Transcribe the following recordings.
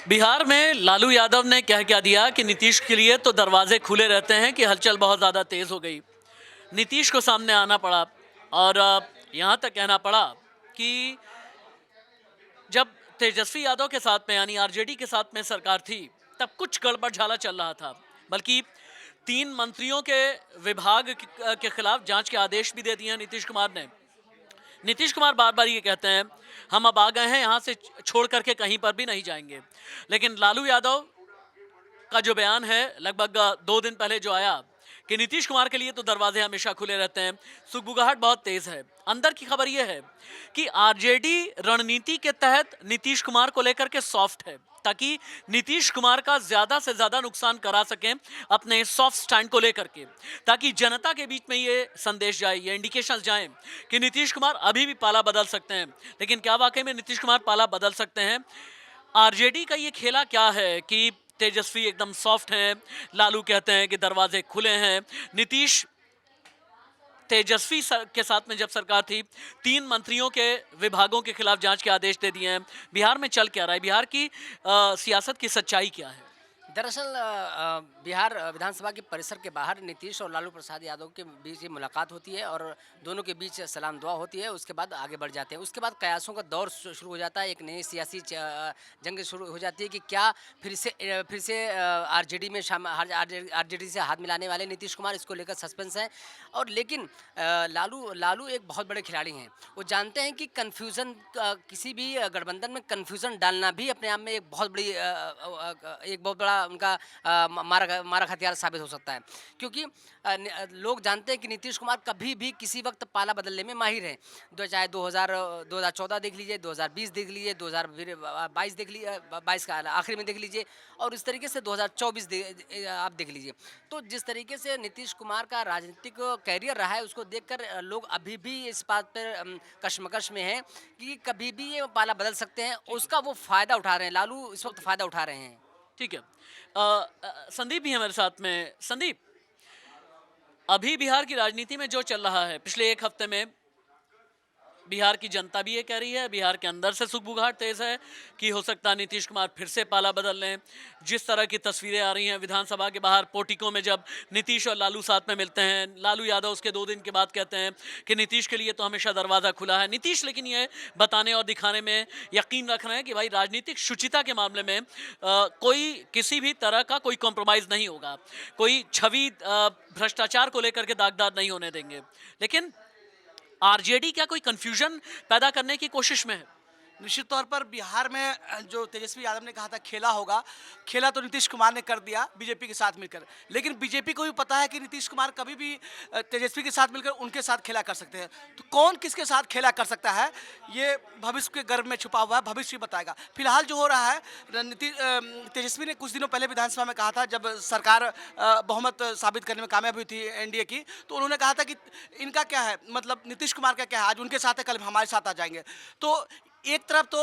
बिहार में लालू यादव ने कह दिया कि नीतीश के लिए तो दरवाजे खुले रहते हैं कि हलचल बहुत ज़्यादा तेज़ हो गई। नीतीश को सामने आना पड़ा और यहाँ तक कहना पड़ा कि जब तेजस्वी यादव के साथ में यानी आरजेडी के साथ में सरकार थी, तब कुछ गड़बड़-झाला चल रहा था। बल्कि 3 मंत्रियों के विभाग के खिलाफ जांच के आदेश भी दे दिए हैं नीतीश कुमार ने। नीतीश कुमार बार-बार ये कहते हैं, हम अब आ गए हैं, यहाँ से छोड़ करके कहीं पर भी नहीं जाएंगे। लेकिन लालू यादव का जो बयान है लगभग 2 दिन पहले जो आया कि नीतीश कुमार के लिए तो दरवाजे हमेशा खुले रहते हैं, सुगबुगाहट बहुत तेज है। अंदर की खबर यह है कि आरजेडी रणनीति के तहत नीतीश कुमार को लेकर के सॉफ्ट है, ताकि नीतीश कुमार का ज्यादा से ज्यादा नुकसान करा सकें अपने सॉफ्ट स्टैंड को लेकर के, ताकि जनता के बीच में ये संदेश जाए, ये इंडिकेशंस जाएं कि नीतीश कुमार अभी भी पाला बदल सकते हैं। लेकिन क्या वाकई में नीतीश कुमार पाला बदल सकते हैं? आरजेडी का ये खेला क्या है कि तेजस्वी एकदम सॉफ्ट हैं, लालू कहते हैं कि दरवाजे खुले हैं। नीतीश तेजस्वी के साथ में जब सरकार थी, 3 मंत्रियों के विभागों के खिलाफ जांच के आदेश दे दिए हैं। बिहार में चल क्या रहा है? बिहार की सियासत की सच्चाई क्या है? दरअसल बिहार विधानसभा के परिसर के बाहर नीतीश और लालू प्रसाद यादव के बीच ये मुलाकात होती है और दोनों के बीच सलाम दुआ होती है। उसके बाद आगे बढ़ जाते हैं। उसके बाद कयासों का दौर शुरू हो जाता है। एक नई सियासी जंग शुरू हो जाती है कि क्या फिर से आरजेडी में आरजेडी से हाथ मिलाने वाले नीतीश कुमार, इसको लेकर सस्पेंस है। और लेकिन लालू लालू एक बहुत बड़े खिलाड़ी हैं। वो जानते हैं कि कन्फ्यूज़न, किसी भी गठबंधन में कन्फ्यूज़न डालना भी अपने आप में एक बहुत बड़ा उनका मारक हथियार साबित हो सकता है। क्योंकि लोग जानते हैं कि नीतीश कुमार कभी भी किसी वक्त पाला बदलने में माहिर हैं। चाहे 2014 देख लीजिए, 2020 देख लीजिए, 2022 देख लीजिए, 22 का आखिर में देख लीजिए, और इस तरीके से 2024 आप देख लीजिए। तो जिस तरीके से नीतीश कुमार का राजनीतिक कैरियर रहा है, उसको देखकर लोग अभी भी इस बात पर कशमकश में हैं कि कभी भी ये पाला बदल सकते हैं। उसका वो फ़ायदा उठा रहे हैं, लालू इस वक्त फ़ायदा उठा रहे हैं। ठीक है। संदीप भी है मेरे साथ में। संदीप, अभी बिहार की राजनीति में जो चल रहा है पिछले 1 हफ्ते में, बिहार की जनता भी ये कह रही है, बिहार के अंदर से सुगबुगाहट तेज है कि हो सकता है नीतीश कुमार फिर से पाला बदल लें। जिस तरह की तस्वीरें आ रही हैं विधानसभा के बाहर पोर्टिको में, जब नीतीश और लालू साथ में मिलते हैं, लालू यादव उसके 2 दिन के बाद कहते हैं कि नीतीश के लिए तो हमेशा दरवाज़ा खुला है। नीतीश लेकिन ये बताने और दिखाने में यकीन रख रहे हैं कि भाई राजनीतिक शुचिता के मामले में कोई किसी भी तरह का कोई कॉम्प्रोमाइज़ नहीं होगा, कोई छवि भ्रष्टाचार को लेकर के दागदार नहीं होने देंगे। लेकिन आरजेडी क्या कोई कंफ्यूजन पैदा करने की कोशिश में है? निश्चित तौर पर बिहार में जो तेजस्वी यादव ने कहा था खेला होगा, खेला तो नीतीश कुमार ने कर दिया बीजेपी के साथ मिलकर। लेकिन बीजेपी को भी पता है कि नीतीश कुमार कभी भी तेजस्वी के साथ मिलकर उनके साथ खेला कर सकते हैं। तो कौन किसके साथ खेला कर सकता है, ये भविष्य के गर्भ में छुपा हुआ है, भविष्य ही बताएगा। फिलहाल जो हो रहा है, तेजस्वी ने कुछ दिनों पहले विधानसभा में कहा था, जब सरकार बहुमत साबित करने में कामयाब हुई थी एनडीए की, तो उन्होंने कहा था कि इनका क्या है, मतलब नीतीश कुमार का क्या है, आज उनके साथ है, कल हमारे साथ आ जाएंगे। तो एक तरफ तो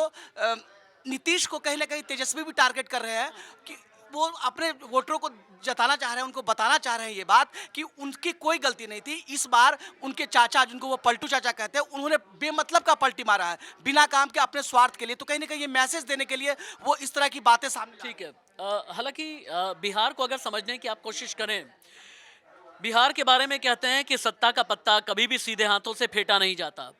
नीतीश को कहीं ना कहीं तेजस्वी भी टारगेट कर रहे हैं कि वो अपने वोटरों को जताना चाह रहे हैं, उनको बताना चाह रहे हैं ये बात कि उनकी कोई गलती नहीं थी। इस बार उनके चाचा, जिनको वो पलटू चाचा कहते हैं, उन्होंने बेमतलब का पलटी मारा है बिना काम के, अपने स्वार्थ के लिए। तो कहीं ना कहीं ये मैसेज देने के लिए वो इस तरह की बातें सामने। ठीक है। हालांकि बिहार को अगर समझने की आप कोशिश करें, बिहार के बारे में कहते हैं कि सत्ता का पत्ता कभी भी सीधे हाथों से फेंटा नहीं जाता।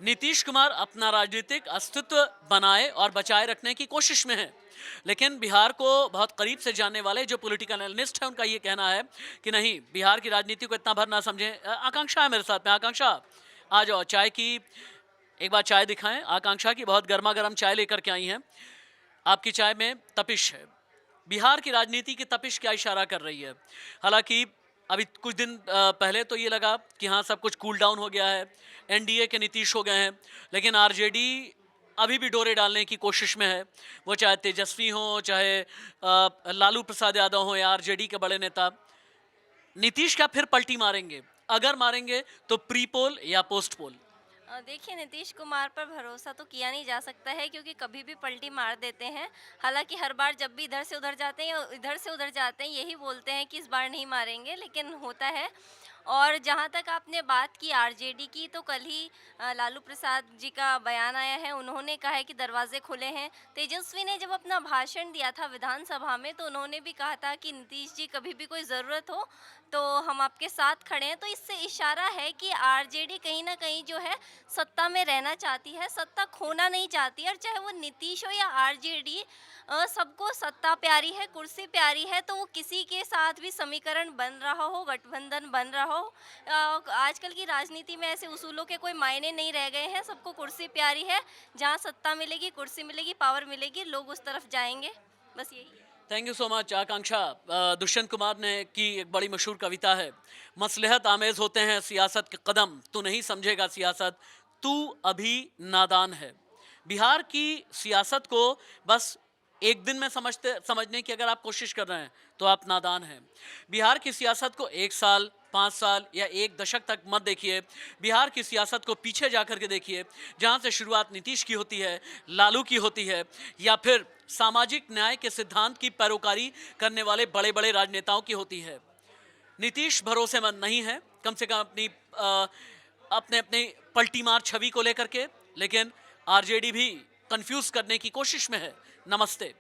नीतीश कुमार अपना राजनीतिक अस्तित्व बनाए और बचाए रखने की कोशिश में है, लेकिन बिहार को बहुत करीब से जानने वाले जो पॉलिटिकल एनालिस्ट हैं, उनका ये कहना है कि नहीं, बिहार की राजनीति को इतना भर ना समझें। आकांक्षा है मेरे साथ में। आकांक्षा, आ जाओ, चाय की एक बार चाय दिखाएं। आकांक्षा की बहुत गर्मा गर्म चाय लेकर के आई हैं। आपकी चाय में तपिश है। बिहार की राजनीति की तपिश क्या इशारा कर रही है? हालांकि अभी कुछ दिन पहले तो ये लगा कि हाँ, सब कुछ कूल डाउन हो गया है, एनडीए के नीतीश हो गए हैं, लेकिन आरजेडी अभी भी डोरे डालने की कोशिश में है। वो चाहे तेजस्वी हो, चाहे लालू प्रसाद यादव हो, या आरजेडी के बड़े नेता। नीतीश क्या फिर पलटी मारेंगे? अगर मारेंगे तो प्री पोल या पोस्ट पोल? देखिए, नीतीश कुमार पर भरोसा तो किया नहीं जा सकता है, क्योंकि कभी भी पलटी मार देते हैं। हालांकि हर बार जब भी इधर से उधर जाते हैं, यही बोलते हैं कि इस बार नहीं मारेंगे, लेकिन होता है। और जहाँ तक आपने बात की आरजेडी की, तो कल ही लालू प्रसाद जी का बयान आया है। उन्होंने कहा है कि दरवाजे खुले हैं। तेजस्वी ने जब अपना भाषण दिया था विधानसभा में, तो उन्होंने भी कहा था कि नीतीश जी कभी भी कोई ज़रूरत हो तो हम आपके साथ खड़े हैं। तो इससे इशारा है कि आरजेडी कहीं ना कहीं जो है सत्ता में रहना चाहती है, सत्ता खोना नहीं चाहती है। और चाहे वो नीतीश हो या आरजेडी, सबको सत्ता प्यारी है, कुर्सी प्यारी है। तो वो किसी के साथ भी समीकरण बन रहा हो, गठबंधन बन रहा हो, आजकल की राजनीति में ऐसे उसूलों के कोई मायने नहीं रह गए हैं। सबको कुर्सी प्यारी है, जहाँ सत्ता मिलेगी, कुर्सी मिलेगी, पावर मिलेगी, लोग उस तरफ जाएंगे। बस यही है। थैंक यू सो मच आकांक्षा। दुष्यंत कुमार ने की एक बड़ी मशहूर कविता है, मसलहत आमेज होते हैं सियासत के कदम, तू नहीं समझेगा सियासत, तू अभी नादान है। बिहार की सियासत को बस एक दिन में समझने की अगर आप कोशिश कर रहे हैं तो आप नादान हैं। बिहार की सियासत को 1 साल, 5 साल या 1 दशक तक मत देखिए। बिहार की सियासत को पीछे जा कर के देखिए, जहाँ से शुरुआत नीतीश की होती है, लालू की होती है, या फिर सामाजिक न्याय के सिद्धांत की पैरोकारी करने वाले बड़े बड़े राजनेताओं की होती है। नीतीश भरोसेमंद नहीं है, कम से कम अपने अपने पलटी मार छवि को लेकर के, लेकिन आरजेडी भी कंफ्यूज करने की कोशिश में है। नमस्ते।